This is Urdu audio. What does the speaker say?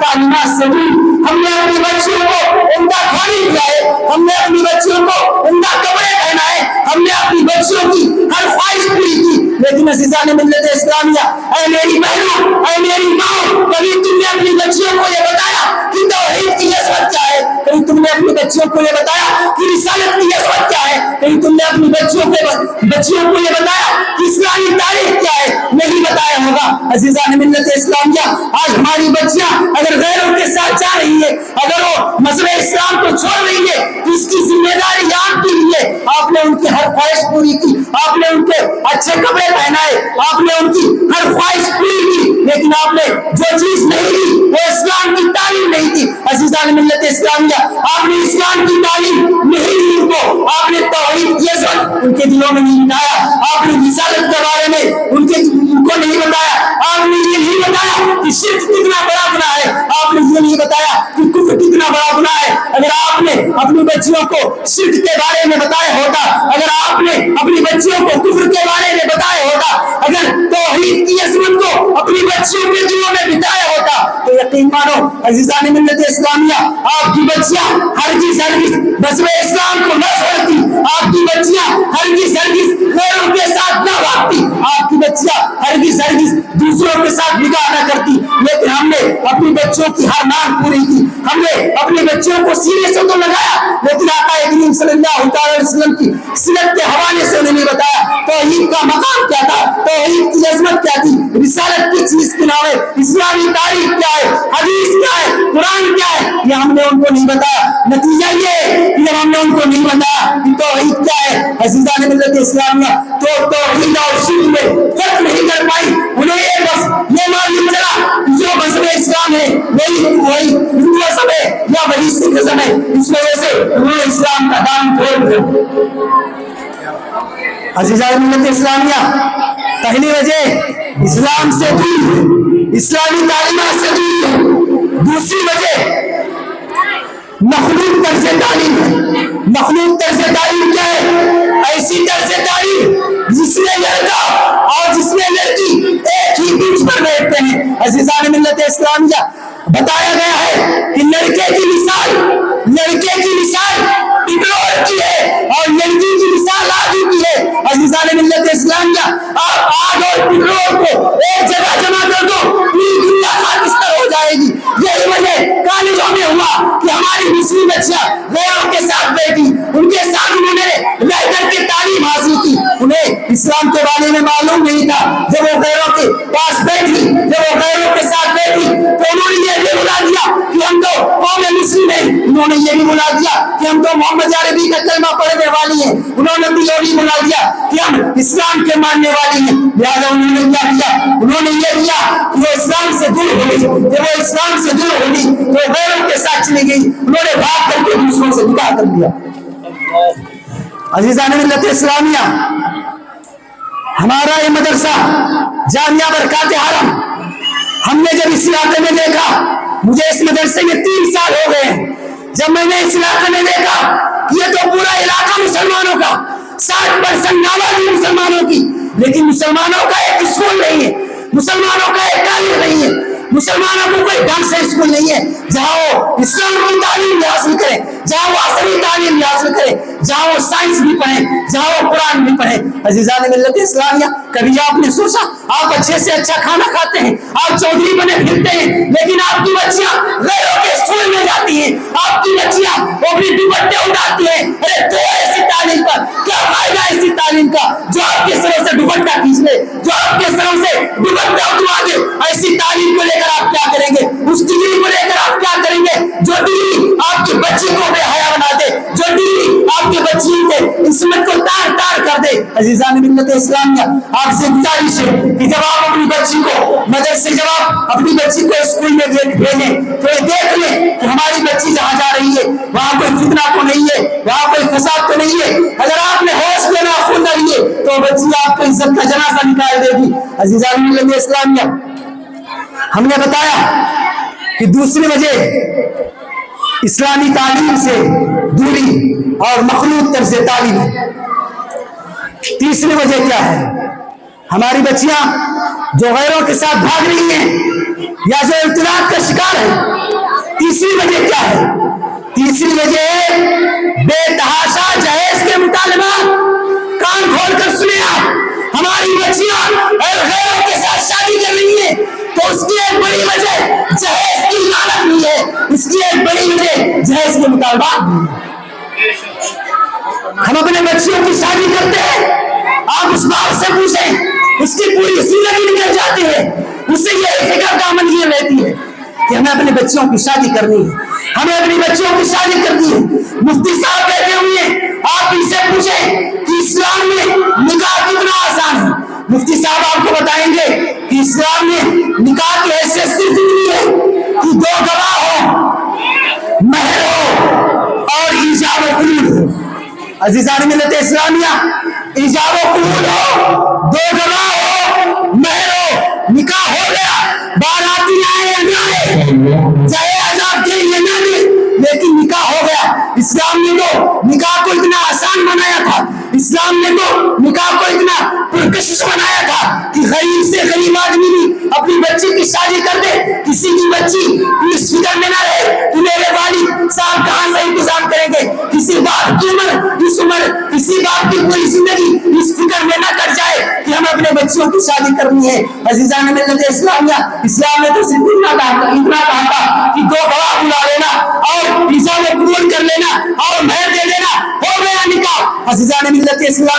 تعلیمات سے دور. ہم نے اپنی بچیوں کو عمدہ کھانے کھلائے, ہم نے اپنی بچیوں کو عمدہ کپڑے پہنائے, ہم نے اپنی بچیوں کی ہر خواہش پوری کی. لیکن عزیزان ملت اسلامیہ, اے میری بہنوں, اے میری ماں, کبھی تم نے اپنی بچیوں کو یہ بتایا کہ توحید کی عظمت کیا ہے؟ کبھی تم نے اپنی بچیوں کو یہ بتایا کہ رسالت کی عظمت کیا ہے؟ کبھی تم نے اپنی بچیوں کو یہ بتایا کہ اسلامی تاریخ کیا ہے؟ نہیں بتایا ہوگا. عزیزان ملت اسلامیہ, آج ہماری بچیاں اگر غیروں کے ساتھ جا رہی ہے, اگر وہ مذہب اسلام کو چھوڑ رہی ہے, تو اس کی ذمہ داری آپ کی لیے. آپ نے ان کی ہر خواہش پوری کی, آپ نے ان کے اچھے کپڑے پہنائے, آپ نے ان کی ہر خواہش پوری کی, لیکن آپ نے جو چیز نہیں دی وہ اسلام کی تعلیم نہیں تھی. عزیزان ملت اسلامیہ, آپ نے اسلام کی تعلیم نہیں دی ان کو, آپ نے توحید کی عظمت ان کے دلوں میں نہیں بتایا, آپ نے رسالت کے بارے میں ان کو نہیں بتایا, آپ نے یہ نہیں بتایا کہ شرک کتنا بڑا گناہ ہے, آپ نے یہ نہیں بتایا کہ کفر کتنا بڑا گناہ ہے. اگر آپ نے اپنی بچیوں کو شرک کے بارے میں بتایا ہوتا, اگر آپ نے اپنی بچیوں کو کفر کے بارے میں بتایا ہوتا, اگر توحید کی عظمت کو اپنی بچیوں کے دلوں میں بتایا ہوتا, تو یقین مانو عزیزان ملت اسلامیہ, آپ کی بچیاں ہرگز مذہب اسلام کو نہ چھوڑتی, آپ کی بچیاں ہرگز غیروں کے ساتھ نہ بھاگتی, آپ کی بچیاں ہرگز دوسروں کے ساتھ نکاح نہ کرتی. لیکن ہم نے اپنی بچوں کی ہر مانگ پوری کی, ہم نے اپنی بچوں کو سینے سے تو لگایا, لیکن آقا کریم صلی اللہ علیہ وسلم کی سیرت کے حوالے سے انہوں نے بتایا توحید کا مقام کیا تھا, توحید کی عظمت کیا تھی, رسالت کی چیز کی نام ہے, اسلامی تاریخ کیا ہے, حدیث کیا ہے, قرآن کیا ہے, یہ ہم نے ان کو نہیں بتایا. نتیجہ یہ کہ ہم نے ان کو نہیں بتایا کہ توحید کیا ہے. عزیزان ملت اسلامیہ, تو توحید اور شرک میں فرق نہیں کر پائی. انہیں یہ بس یہ معلوم چلا جو مذہب اسلام ہے وہی ہندوازم ہے یا وہی سکھزم ہے, اس وجہ سے انہوں نے اسلام کا دامن کھول دیا. عزیزان ملت اسلامیہ, پہلی وجہ اسلام سے دور, اسلامی تعلیمات سے دور. دوسری وجہ مخلوق طرز تعلیم ہے. مخلوق طرز تعلیم کیا ہے؟ ایسی طرز تعلیم جس میں لڑکا اور جس میں لڑکی ایک ہی بینچ پر بیٹھتے ہیں. عزیزان ملت اسلامیہ, بتایا گیا ہے کہ لڑکے کی مثال پٹرول کی ہے اور لڑکی کی مثال آگے کی ہے. عزیزان ملت اسلامیہ, آپ آگ اور پٹرول کو ایک جگہ جمع کر دو, پوری دنیا خاکستر ہو جائے گی. یہی وجہ کالجوں میں ہوا کہ ہماری مسلم بچیاں غیروں کے ساتھ بیٹھی, ان کے ساتھ انہوں نے رہ کر کے تعلیم حاصل کی. انہیں اسلام کے بارے میں معلوم نہیں تھا. جب وہ غیروں کے پاس بیٹھی, جب وہ غیروں کے ساتھ بیٹھی, تو انہوں نے یہ بھی بلا دیا کہ ہم تو قوم مسلم ہیں, انہوں نے یہ بھی بلا دیا کہ ہم تو محمد عربی کا کلمہ پڑھنے والی ہیں, انہوں نے بھی یہ بھی بلا دیا کہ ہم اسلام کے ماننے والی ہیں. لہٰذا انہوں نے کیا کیا, انہوں نے یہ کیا کہ وہ اسلام سے دور ہو گئی. جب وہ اسلام سے دور ہو گئی تو غیروں کے ساتھ چلی گئی, انہوں نے بھاگ کر کے دوسروں سے نکاح کر دیا. عزیزان ملت اسلامیہ, ہمارا یہ مدرسہ جامعہ برکات حرم, ہم نے جب اس علاقے میں دیکھا, مجھے اس مدرسے میں 3 سال ہو گئے ہیں, جب میں نے اس علاقے میں دیکھا کہ یہ تو پورا علاقہ مسلمانوں کا, 60% آبادی مسلمانوں کی, لیکن مسلمانوں کا ایک اسکول نہیں ہے, مسلمانوں کا ایک کالج نہیں ہے, مسلمانوں کو کوئی ڈھنگ سے اسکول نہیں ہے جہاں وہ اسلام کی تعلیم بھی حاصل کریں, جہاں وہ عصری تعلیم بھی حاصل کریں, جہاں وہ سائنس بھی پڑھیں, جہاں وہ قرآن بھی پڑھیں. عزیزان ملت اسلامیہ, کبھی آپ نے سوچا آپ اچھے سے اچھا کھانا کھاتے ہیں, آپ چودھری بنے پھرتے ہیں, لیکن آپ کی بچیاں غیروں کے اسکول میں جاتی ہیں, آپ کی بچیاں وہ بھی دوپٹے اٹھاتی ہیں. ارے تو ایسی تعلیم کا کیا فائدہ, ایسی تعلیم کا جو آپ کے سروں سے دوپٹہ کھینچ لے, جو آپ کے سروں سے دوپٹہ اتروا دے. ایسی تعلیم کو لے کر آپ کیا کریں گے, اس ڈگری کو لے کر آپ کیا کریں گے جو ڈگری آپ کی بچی کو بے حیا بنا دے, جو ڈگری آپ کی بچی کے عصمت کو تار تار کر دے. عزیزان ملت اسلامیہ, آپ سے گزارش ہے کہ جب آپ اپنی بچی کو مدرسے, جب آپ اپنی بچی کو اسکول میں بھیجیں تو یہ دیکھ لیں کہ ہماری بچی جہاں جا رہی ہے وہاں کوئی فتنہ تو نہیں ہے, وہاں کوئی فساد تو نہیں ہے. اگر آپ نے ہوش کے ناخن نہ لیے تو بچی آپ کو عزت کا جنازہ نکال دے گی. عزیزان ملت اسلامیہ, ہم نے بتایا کہ دوسری وجہ اسلامی تعلیم سے دوری اور مخلوط طرز تعلیم ہے. تیسری وجہ کیا ہے, ہماری بچیاں جو غیروں کے ساتھ بھاگ رہی ہیں یا جو اختلاط کا شکار ہے, تیسری وجہ ہے بے تحاشا جہیز کے مطالبات. کان کھول کر سنیں آپ، ہماری بچیاں اور غیروں کے ساتھ شادی کر رہی ہیں تو اس کی ایک بڑی وجہ جہیز کی لعنت بھی ہے، اس کی ایک بڑی وجہ جہیز کے مطالبات بھی ہے. ہم اپنے بچیوں کی شادی کرتے ہیں، آپ اس باپ سے پوچھیں، اس کی پوری زندگی نکل جاتی ہے، اس سے یہ فکر دامن یہ رہتی ہے کہ ہمیں اپنے بچوں کی شادی کرنی ہے، ہمیں اپنی بچوں کی شادی کرنی ہے. مفتی صاحب بیٹھے ہوئے ہیں، آپ ان سے پوچھیں کہ اسلام میں نکاح کتنا آسان ہے. مفتی صاحب آپ کو بتائیں گے کہ اسلام میں نکاح کی حیثیت صرف اتنی ہے کہ 2 گواہ ہو، مہر ہو اور ایجاب و قبول ہو. عزیزان ملت اسلامیہ، ایجاب و قبول ہو، 2 گواہ ہو، مہر ہو، نکاح ہو گیا، باراتی آئے یا نہ آئے، چاہے عذاب دے یا نہ دے، لیکن نکاح ہو گیا. اسلام نے تو نکاح کو اتنا آسان بنایا تھا، اسلام نے تو نکاح کو اتنا پرکشش بنایا تھا کہ غریب سے غریب آدمی بھی اپنی بچی کی شادی کر دے. کسی کی بچی اس فکر میں نہ رہے کہ میرے والد صاحب کہاں سے انتظام کریں گے. کسی باپ کی عمر کسی باپ کی پوری زندگی اس فکر میں نہ کر جائے کہ ہمیں اپنے بچوں کی شادی کرنی ہے. عزیزان ملت اسلامیہ، اسلام نے تو صرف اتنا کہا تھا کہ 2 گواہ بلا لینا اور ایجاب و قبول کر لینا اور مہر دے دینا، ہو گیا نکاح. عزیزان ملت اسلام